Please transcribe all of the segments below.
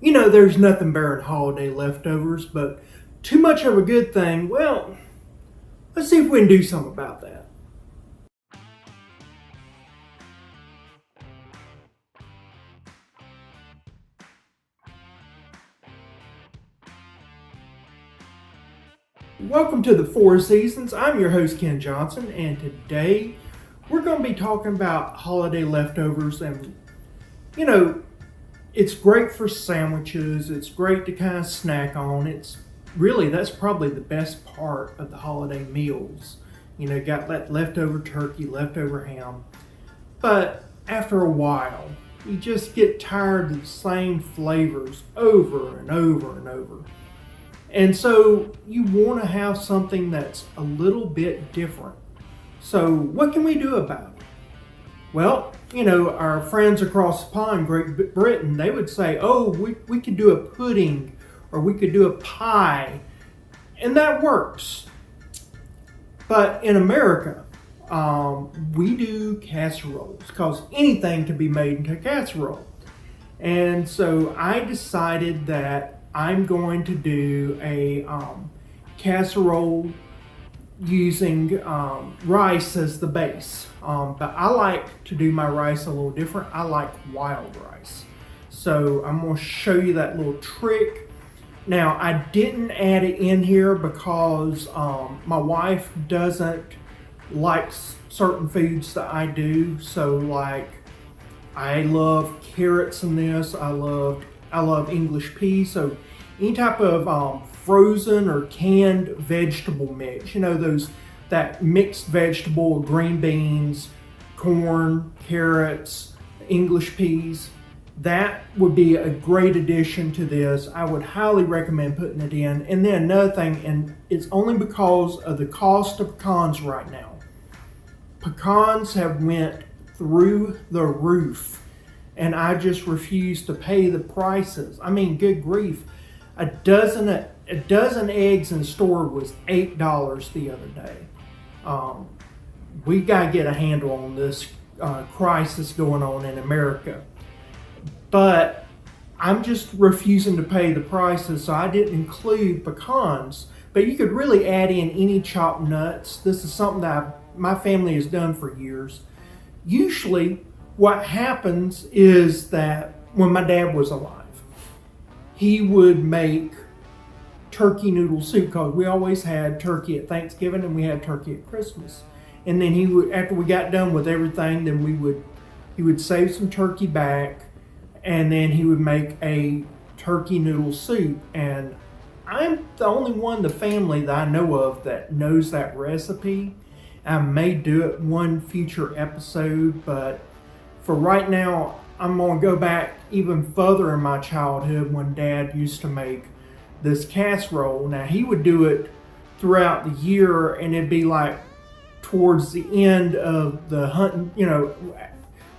You know, there's nothing better than holiday leftovers, but too much of a good thing, well, let's see if we can do something about that. Welcome to the Four Seasons. I'm your host, Ken Johnson, and today we're going to be talking about holiday leftovers. And, you know, it's great for sandwiches, it's great to kind of snack on. That's probably the best part of the holiday meals. You know, got that leftover turkey, leftover ham. But after a while, you just get tired of the same flavors over and over and over. And so you want to have something that's a little bit different. So what can we do about it? Well, you know, our friends across the pond, Great Britain, they would say, oh, we could do a pudding or we could do a pie. And that works. But in America, we do casseroles because anything can be made into a casserole. And so I decided that I'm going to do a casserole using rice as the base. But I like to do my rice a little different. I like wild rice. So I'm going to show you that little trick. Now, I didn't add it in here because my wife doesn't like certain foods that I do. So like, I love carrots in this. I love English peas. So any type of frozen or canned vegetable mix, you know, that mixed vegetable, green beans, corn, carrots, English peas, that would be a great addition to this. I would highly recommend putting it in. And then another thing, and it's only because of the cost of pecans right now. Pecans have went through the roof, and I just refuse to pay the prices. I mean, good grief. A dozen eggs in the store was $8 the other day. We got to get a handle on this crisis going on in America. But I'm just refusing to pay the prices, so I didn't include pecans. But you could really add in any chopped nuts. This is something that my family has done for years. Usually, what happens is that when my dad was alive, he would make turkey noodle soup because we always had turkey at Thanksgiving and we had turkey at Christmas. And then he would, after we got done with everything, then he would save some turkey back, and then he would make a turkey noodle soup. And I'm the only one in the family that I know of that knows that recipe. I may do it one future episode, but for right now, I'm going to go back even further in my childhood when Dad used to make this casserole. Now, he would do it throughout the year, and it'd be like towards the end of the hunting, you know,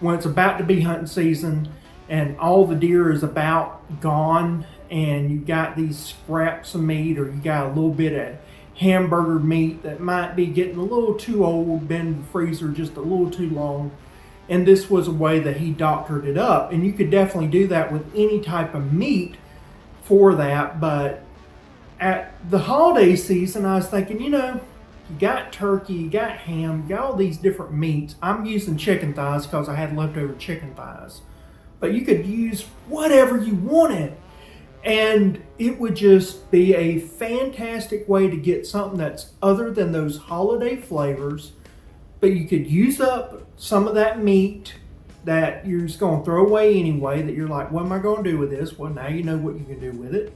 when it's about to be hunting season and all the deer is about gone, and you got these scraps of meat, or you got a little bit of hamburger meat that might be getting a little too old, been in the freezer just a little too long. And this was a way that he doctored it up. And you could definitely do that with any type of meat for that. But at the holiday season, I was thinking, you know, you got turkey, you got ham, you got all these different meats. I'm using chicken thighs because I had leftover chicken thighs. But you could use whatever you wanted. And it would just be a fantastic way to get something that's other than those holiday flavors. But you could use up some of that meat that you're just going to throw away anyway, that you're like, what am I going to do with this? Well, now you know what you can do with it.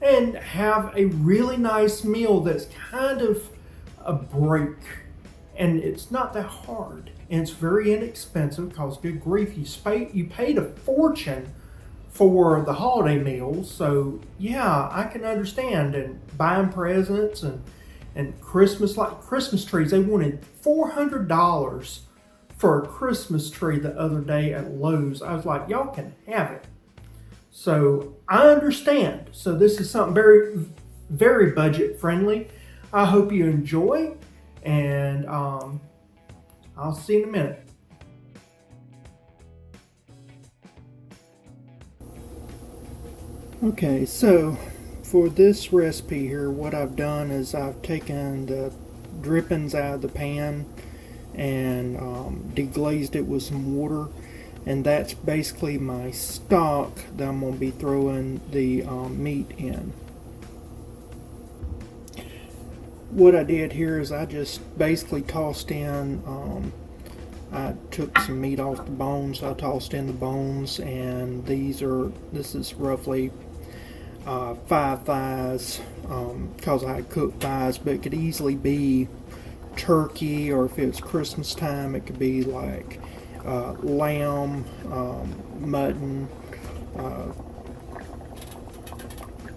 And have a really nice meal that's kind of a break. And it's not that hard. And it's very inexpensive because, good grief, you paid a fortune for the holiday meals. So yeah, I can understand. And buying presents and Christmas, like Christmas trees, they wanted $400 for a Christmas tree the other day at Lowe's. I was like, y'all can have it. So I understand. So this is something very, very budget friendly. I hope you enjoy, and I'll see you in a minute. Okay, so for this recipe here, what I've done is I've taken the drippings out of the pan and deglazed it with some water, and that's basically my stock that I'm going to be throwing the meat in. What I did here is I just basically tossed in, I took some meat off the bones, I tossed in the bones, and this is roughly 5 thighs, because I had cooked thighs, but it could easily be turkey, or if it's Christmas time, it could be like lamb, mutton,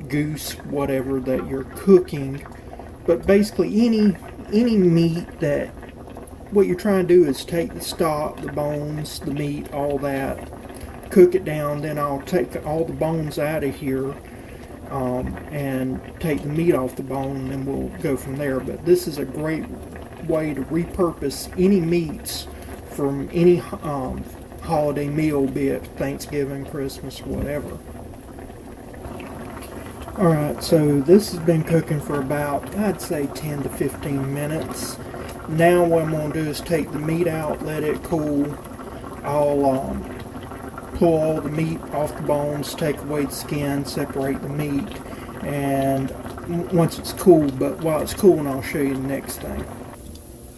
goose, whatever that you're cooking. But basically any meat that what you're trying to do is take the stock, the bones, the meat, all that, cook it down. Then I'll take all the bones out of here and take the meat off the bone, and we'll go from there. But this is a great way to repurpose any meats from any holiday meal, be it Thanksgiving, Christmas, whatever. Alright, so this has been cooking for about, I'd say 10 to 15 minutes. Now what I'm going to do is take the meat out, let it cool. I'll pull all the meat off the bones, take away the skin, separate the meat, and once it's cool, but while it's cooling I'll show you the next thing.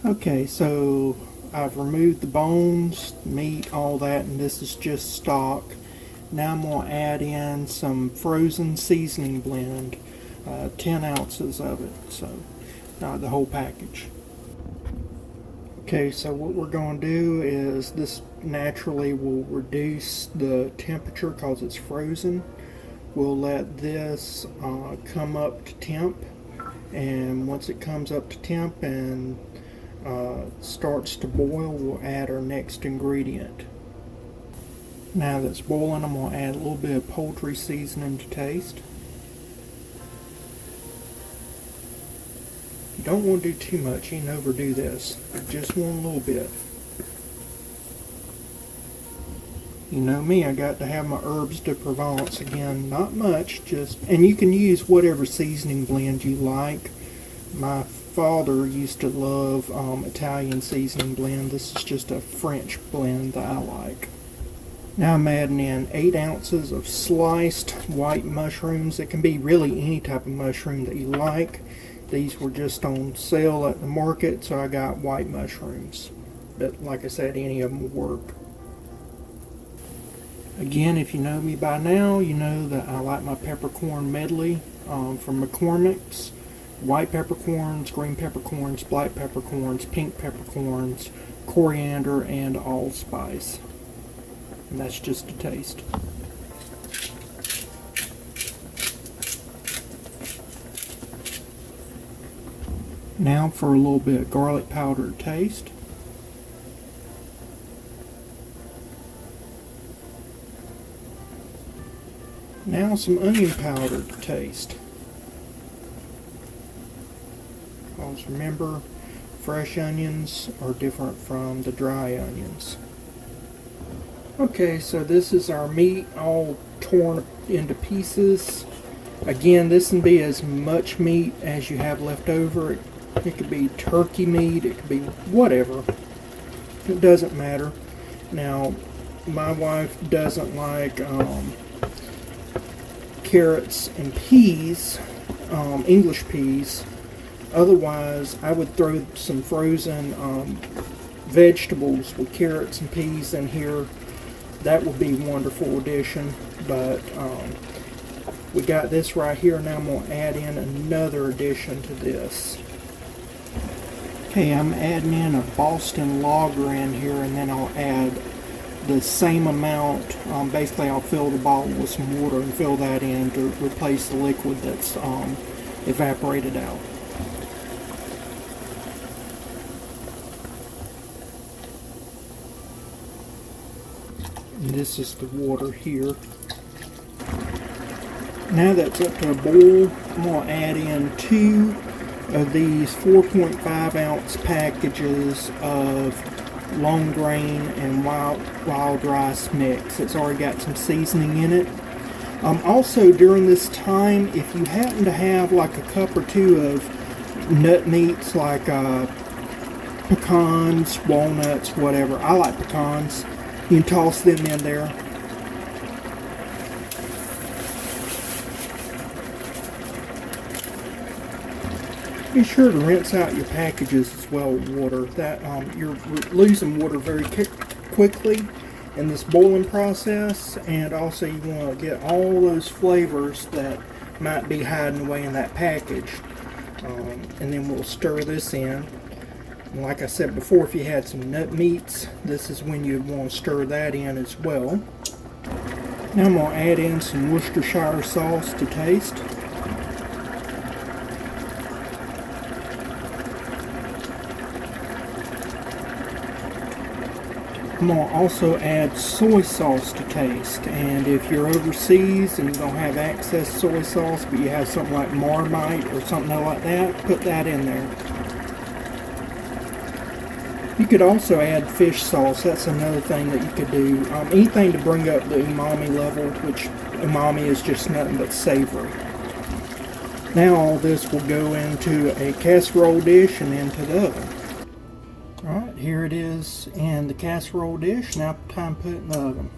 Okay, so I've removed the bones, meat, all that, and this is just stock. Now I'm going to add in some frozen seasoning blend, 10 ounces of it, so not the whole package. Okay, so what we're going to do is this naturally will reduce the temperature because it's frozen. We'll let this come up to temp, and once it comes up to temp and starts to boil, we'll add our next ingredient. Now that's boiling, I'm going to add a little bit of poultry seasoning to taste. You don't want to do too much, you can overdo this. You just want a little bit. You know me, I got to have my herbs de Provence. Again, not much, and you can use whatever seasoning blend you like. My father used to love Italian seasoning blend. This is just a French blend that I like. Now I'm adding in 8 ounces of sliced white mushrooms. It can be really any type of mushroom that you like. These were just on sale at the market, so I got white mushrooms. But like I said, any of them will work. Again, if you know me by now, you know that I like my peppercorn medley from McCormick's. White peppercorns, green peppercorns, black peppercorns, pink peppercorns, coriander, and allspice. And that's just a taste. Now for a little bit of garlic powder to taste. Now some onion powder to taste. Because remember, fresh onions are different from the dry onions. Okay, so this is our meat all torn into pieces. Again, this can be as much meat as you have left over. It could be turkey meat, it could be whatever. It doesn't matter. Now, my wife doesn't like carrots and peas, English peas. Otherwise, I would throw some frozen vegetables with carrots and peas in here. That would be a wonderful addition, but we got this right here. Now I'm going to add in another addition to this. Okay, I'm adding in a Boston lager in here, and then I'll add the same amount. Basically, I'll fill the bottle with some water and fill that in to replace the liquid that's evaporated out. And this is the water here. Now that's up to a boil, I'm going to add in 2 of these 4.5 ounce packages of long grain and wild rice mix. It's already got some seasoning in it. Also, during this time, if you happen to have like a cup or two of nut meats like pecans, walnuts, whatever. I like pecans. You can toss them in there. Be sure to rinse out your packages as well with water. That you're losing water very quickly in this boiling process, and also you want to get all those flavors that might be hiding away in that package. And then we'll stir this in. And like I said before, if you had some nut meats, this is when you'd want to stir that in as well. Now I'm going to add in some Worcestershire sauce to taste. I'm going to also add soy sauce to taste, and if you're overseas and you don't have access to soy sauce, but you have something like Marmite or something like that, put that in there. You could also add fish sauce. That's another thing that you could do. Anything to bring up the umami level, which umami is just nothing but savory. Now all this will go into a casserole dish and into the oven. Alright, here it is in the casserole dish. Now time to put it in the oven.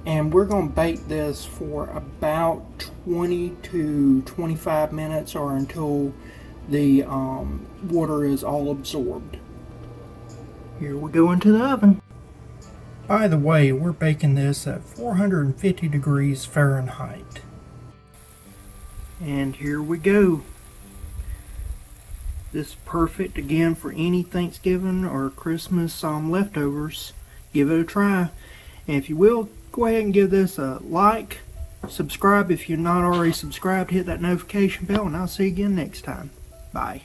And we're going to bake this for about 20 to 25 minutes, or until the water is all absorbed. Here we go into the oven. By the way, we're baking this at 450 degrees Fahrenheit. And here we go. This is perfect again for any Thanksgiving or Christmas leftovers. Give it a try. And if you will, go ahead and give this a like. Subscribe if you're not already subscribed. Hit that notification bell, and I'll see you again next time. Bye.